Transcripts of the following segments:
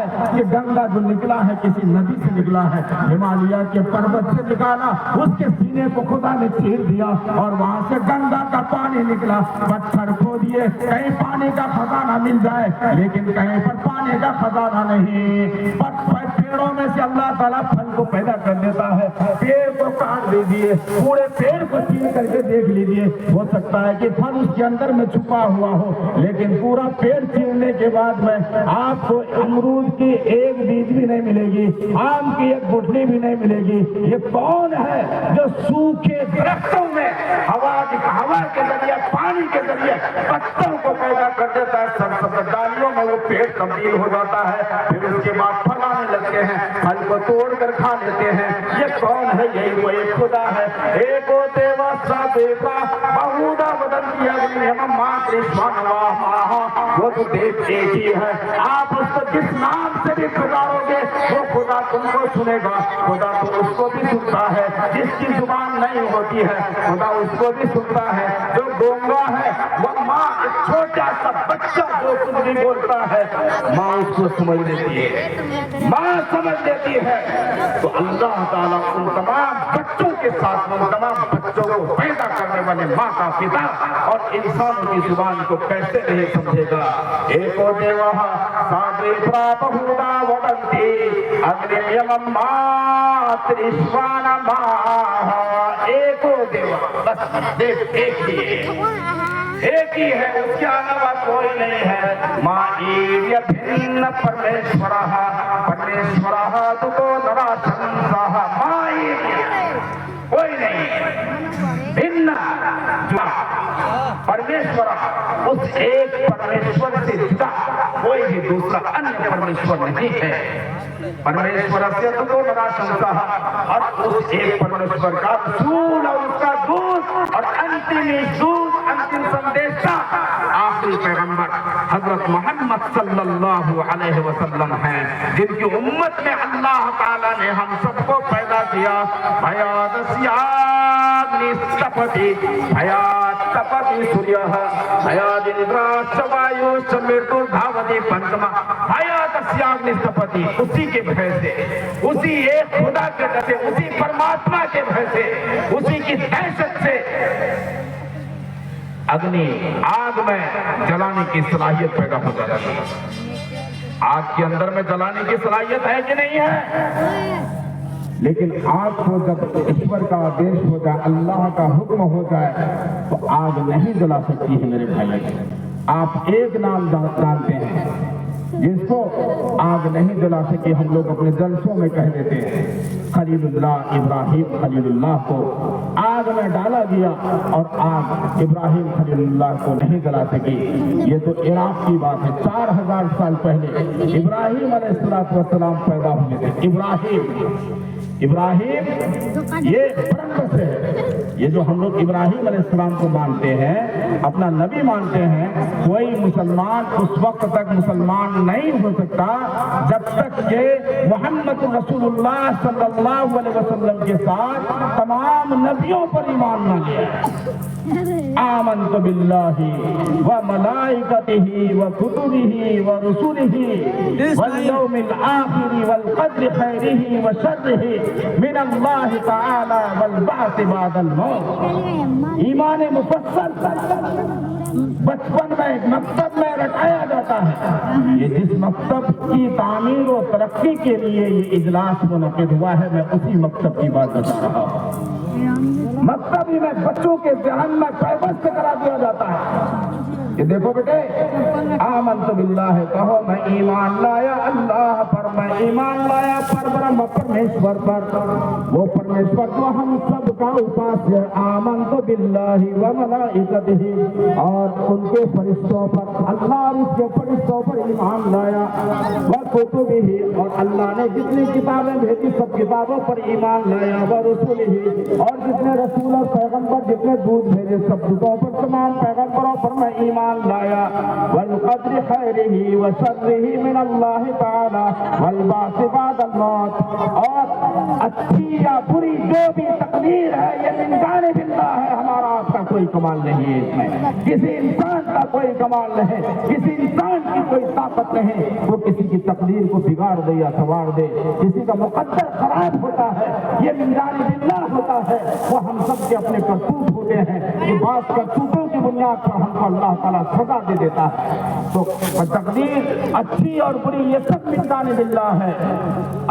ہے کہ گنگا جو نکلا ہے کسی ندی سے نکلا ہے، ہمالیہ کے پروت سے نکالا، اس کے سینے کو خدا نے چیر دیا اور وہاں سے گنگا کا پانی نکلا۔ پتھر کھودیے کہیں پانی کا خزانہ مل جائے، لیکن کہیں پر پانی کا خزانہ نہیں۔ پیڑوں میں سے اللہ تعالیٰ پھل کو پیدا کر دیتا ہے، پیڑ کو کاٹ لیجیے، پورے پیڑ کو چین کر کے دیکھ لیجیے، ہو سکتا ہے کہ پھل اس کے اندر میں چھپا ہوا ہو، لیکن پورا پیڑ چیرنے کے بعد میں آپ کو امرود کی ایک بیج بھی نہیں ملے گی، آم کی ایک گٹھلی بھی نہیں ملے گی۔ یہ کون ہے جو سوکھے درختوں میں ہوا کے ذریعے، پانی کے ذریعے پتوں کو پیدا کر دیتا ہے؟ سرسبز ڈالیوں میں وہ پیڑ تبدیل ہو جاتا ہے، پھر اس کے بعد پھل آنے لگتے ہیں، پھل کو توڑ کر کھا لیتے ہیں۔ یہ کون ہے؟ یہی وہ ایک خدا ہے۔ ایک ہوتے واسا دیتا بہودا بدن کی اگنی ہم ماں کرشمان وہ تو دیکھ ایک ہی ہے۔ آپ اس کو جس نام سے بھی پکارو گے وہ خدا تم کو سنے گا۔ خدا تو اس کو بھی سنتا ہے جس کی زبان نہیں ہوتی ہے، خدا اس کو بھی سنتا ہے۔ جو گونگا ہے وہ ماں، ایک چھوٹا سا بچہ جو کچھ بھی بولتا ہے ماں اس کو سمجھ لیتی ہے، ماں سمجھ لیتی ہے۔ تو اللہ تعالیٰ ان تمام بچوں کے ساتھ، ان تمام بچوں کو پیدا کرنے والے ماں کا پتا اور انسانوں کی زبان کو کیسے نہیں سمجھے گا؟ ایکو دیوہ سادری پراپہودا وڈنتی اگنیم ماترشوان ماہ۔ ایکو دیوہ، بس دیکھ ایک ہی ہے، اس کے علاوہ کوئی نہیں ہے۔ ماں ایڈیا بھن پرمیشورہ پرمیشورہ دکو نراشنسہ۔ ماں ایڈیا کوئی نہیں، بھن پرمیشورہ، اس ایک پرمیشور سے جدا کوئی بھی دوسرا انیہ پرمیشور نہیں ہے۔ پرمیشورہ سے دکو نراشنسہ، اور اس ایک پرمیشور کا رسول اور اس کا دوست اور انتمی دوست، انتم سندیشہ، آخری پیغمبر حضرت محمد صلی اللہ علیہ وسلم ہیں، جن کی امت میں اللہ تعالیٰ نے ہم سب کو پیدا کیا۔ بھیاد سیاگنی ستپتی بھیاد تپتی سوریہ بھیاد اندراش وایو سمیرتو دھاوتی پنچمہ۔ بھیاد سیاگنی ستپتی، اسی کے بھے سے، اسی ایک خدا کے ڈر، اسی پرماتما کے بھے سے، اسی کی دہشت سے اگنی، آگ میں جلانے کی صلاحیت پیدا ہو جاتی ہے۔ آگ کے اندر میں جلانے کی صلاحیت ہے کہ نہیں ہے؟ لیکن آگ کو جب ایشور کا آدیش ہو جائے، اللہ کا حکم ہو جائے تو آگ نہیں جلا سکتی ہے میرے بھائی۔ آپ ایک نام جانتے ہیں جس کو آگ نہیں جلا سکی، ہم لوگ اپنے جلسوں میں کہہ دیتے ہیں، خلیل اللہ ابراہیم خلیل اللہ کو آگ میں ڈالا گیا اور آگ ابراہیم خلیل اللہ کو نہیں جلا سکی۔ یہ تو عراق کی بات ہے، 4000 سال پہلے ابراہیم علیہ السلام پیدا ہوئے تھے۔ ابراہیم یہ برکت سے ہے، یہ جو ہم لوگ ابراہیم علیہ السلام کو مانتے ہیں، اپنا نبی مانتے ہیں، کوئی مسلمان اس وقت تک مسلمان نہیں ہو سکتا جب تک کہ محمد رسول اللہ صلی اللہ علیہ وسلم کے ساتھ تمام نبیوں پر ایمان نہ لے۔ آمنت باللہ وملائکتہ وکتبہ ورسلہ والیوم الآخر والقدر خیرہ وشرہ من اللہ تعالی والبعث بعد الموت۔ ایمان مفصل بچپن میں ایک مکتب میں رکھایا جاتا ہے۔ یہ جس مکتب کی تعمیر و ترقی کے لیے یہ اجلاس منعقد ہوا ہے، میں اسی مکتب کی بات بتا رہا ہوں۔ مکتب ہی میں بچوں کے ذہن میں پیوست کرا دیا جاتا ہے کہ دیکھو بیٹے، آمنت باللہ کہو میں ایمان لایا اللہ پر، میں ایمان لایا پربرہم پرمیشور پر، وہ پرمیشور کو ہم سب کا اپاسیہ۔ آمنت باللہ وملائکتہ، اور ان کے فرشتوں پر، اللہ اور اس کے فرشتوں پر ایمان لایا۔ وکتبہ، اور اللہ نے جتنی کتابیں بھیجی سب کتابوں پر ایمان لایا۔ ورسلہ، اور جتنے رسول اور پیغمبر جتنے دودھ بھیجے سب دودھوں پر، تمام پیغمبروں پر میں ایمان لایا۔ والقدر خیرہ وشرہ من اللہ تعالی والبعث بعد الموت، اور اچھی یا بری جو بھی تقدیر ہے یہ من جانب اللہ ہے، ہمارا آپ کا کوئی کمال نہیں ہے، اس میں کسی انسان کا کوئی کمال نہیں، کسی انسان کی کوئی طاقت نہیں وہ کسی کی تقدیر کو بگاڑ دے یا سنوار دے. کسی کا مقدر خراب ہوتا ہے یہ من جانب اللہ ہوتا ہے. وہ ہم سب کے اپنے کرتوت ہوتے ہیں کہ بعض کرتوتوں کی بنیاد پر ہم کو اللہ تعالیٰ سزا دے دیتا ہے. تو تقدیر اچھی اور بری یہ سب من جانب اللہ ہے.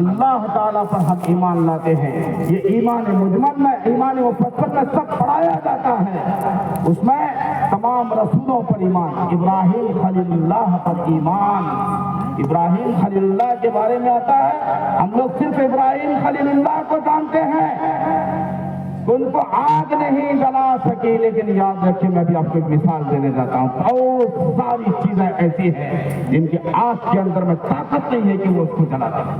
اللہ تعالیٰ پر ہم ایمان لاتے ہیں. یہ ایمان مجمل میں ایمان مفصل میں سب پڑھایا جاتا ہے. اس میں تمام رسولوں پر ایمان. ابراہیم خلیل اللہ پر ایمان. ابراہیم خلیل اللہ کے بارے میں آتا ہے ہم لوگ صرف ابراہیم خلیل اللہ کو جانتے ہیں. ان کو آگ نہیں جلا سکی. لیکن یاد رکھیں میں بھی آپ کو ایک مثال دینے جاتا ہوں. بہت ساری چیزیں ایسی ہیں جن کی آگ کے اندر میں طاقت نہیں ہے کہ وہ اس کو جلا سکے.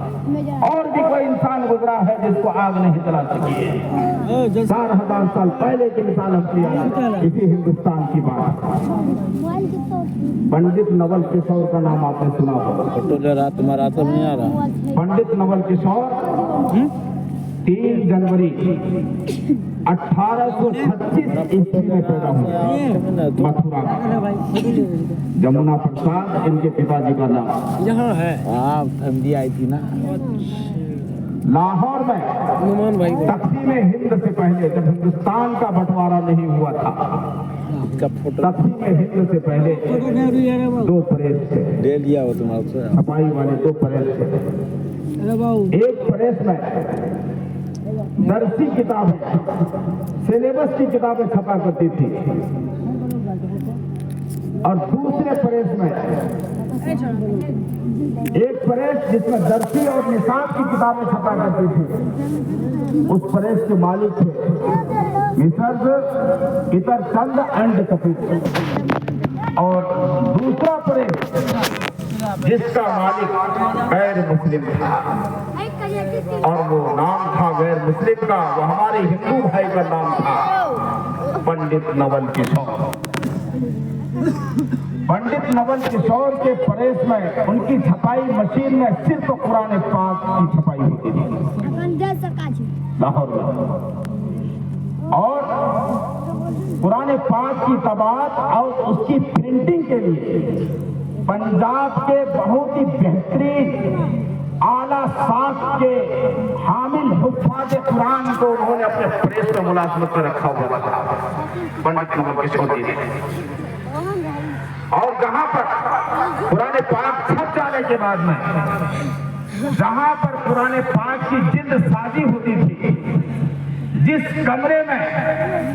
اور بھی کوئی انسان گزرا ہے جس کو آگ نہیں جلا سکی ہے. 4000 سال پہلے کی مثال ہم کیا اسی ہندوستان کی بات. پنڈت نول کشور کا نام آپ نے سنا ہوگا. تمہارا تو نہیں آ رہا. پنڈت نول کشور 3 جنوری 1836 عیسوی میں پیدا ہوئے متھرا میں. جمنا پرساد ان کے پتا جی کا نام. یہاں ہے فیملی آئی تھی نا لاہور میں تقسیم ہند سے پہلے جب ہندوستان کا بٹوارا نہیں ہوا تھا تقسیم ہند سے پہلے 2 پریس تھے. لے لیا وہ تمہارا چھپائی والے 2 پریس تھے. ایک پریس میں درسی کتابیں سلیبس کی کتابیں چھپا کرتی تھی اور دوسرے پریس میں ایک پریس جس میں درسی اور نصاب کی کتابیں چھپا کرتی تھی. اس پریس کے مالک تھے مسز اتر چند اینڈ کپور. اور دوسرا پریس جس کا مالک غیر مسلم تھا اور وہ نام تھا غیر مسلم کا وہ ہمارے ہندو بھائی کا نام تھا پنڈت نول کشور. پنڈت نول کشور کے پریس میں ان کی چھپائی مشین میں صرف قرآن پاک کی چھپائی ہوتی تھی لاہور میں. اور قرآن پاک کی طباعت اور اس کی پرنٹنگ کے لیے پنجاب کے بہت ہی بہترین اعلیٰ ساخت کے حامل حفاظ قرآن کو انہوں نے اپنے پریس میں ملازمت میں رکھا ہوا تھا پنڈت نول کشور جی. اور جہاں پر قرآن پاک چھپ جانے کے بعد میں جہاں پر قرآن پاک کی جلد سازی ہوتی تھی جس کمرے میں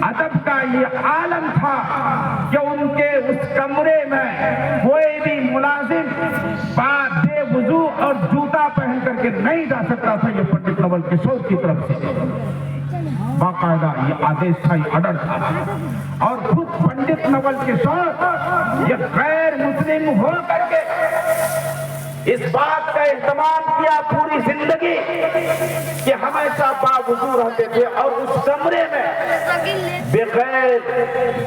ادب کا یہ عالم تھا کہ ان کے اس کمرے میں کوئی بھی ملازم بے وضو اور جوتا پہن کر کے نہیں جا سکتا تھا. یہ پنڈت نول کشور کی طرف سے باقاعدہ یہ آدیش تھا, یہ آرڈر تھا. اور خود پنڈت نول کشور یہ غیر مسلم ہو کر کے اس بات کا اہتمام کیا پوری زندگی کہ ہمیشہ باوضو رہتے تھے اور اس کمرے میں بغیر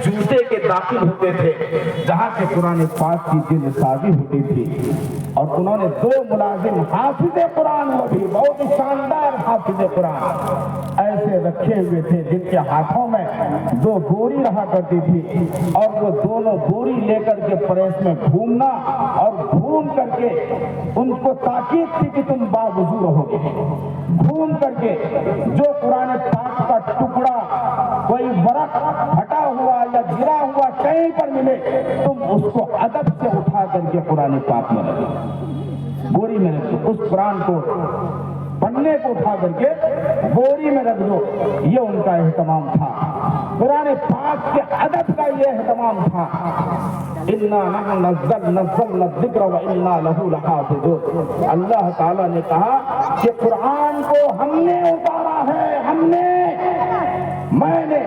جوتے کے داخل ہوتے تھے جہاں سے قرآن پاک کی جلد سازی ہوتی تھی. اور انہوں نے 2 ملازم حافظ قرآن وہ بھی بہت ہی شاندار حافظ قرآن ایسے رکھے ہوئے تھے جن کے ہاتھوں میں 2 بوری رہا کرتی تھی اور وہ دونوں بوری لے کر کے پریس میں گھومنا اور گھوم کر کے ان کو تاکید تھی کہ تم باوضو رہو گے. گھوم کر کے جو قرآن پاک کا ٹکڑا کوئی ورق پھٹا ہوا یا گرا ہوا کہیں پر ملے تم اس کو ادب سے اٹھا کر کے قرآن پاک میں رکھو, بوری میں رکھو. اس قرآن کو پنے کو اٹھا کر کے بوری میں رکھ دو. یہ ان کا اہتمام تھا. قرآن پاک کے ادب کا یہ اہتمام تھا. اِنَّا نَحْنُ نَزَّلْنَا الذِّكْرَ وَإِنَّا لَهُ لَحَافِظُونَ. اللہ تعالیٰ نے کہا کہ قرآن کو ہم نے اتارا ہے, ہم نے, میں نے.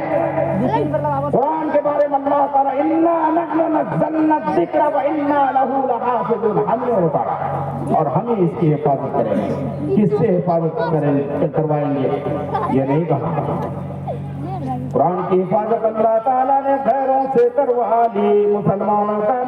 قرآن کے بارے میں اللہ تعالیٰ اِنَّا نَحْنُ نَزَّلْنَا الذِّكْرَ وَإِنَّا لَهُ لَحَافِظُونَ, ہم نے اتارا اور ہم ہی اس کی حفاظت کریں گے. کس سے حفاظت کروائیں گے یہ نہیں کہا. قرآن کی حفاظت اللہ تعالیٰ نے غیروں سے کروا لی, مسلمانوں کا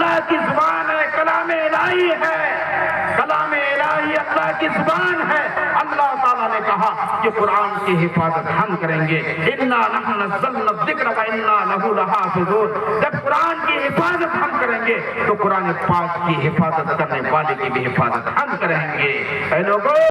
اللہ کی زبان ہے، کلام الہی ہے، کلام الہی اللہ کی زبان ہے۔ اللہ تعالیٰ نے کہا کہ قرآن کی حفاظت ہم کریں گے، اِنَّا نَحْنُ نَزَّلْنَا الذِّكْرَ وَإِنَّا لَهُ لَحَافِظُونَ۔ جب قرآن کی حفاظت ہم کریں گے تو قرآن پاک کی حفاظت کرنے والے کی بھی حفاظت ہم کریں گے۔ اے لوگوں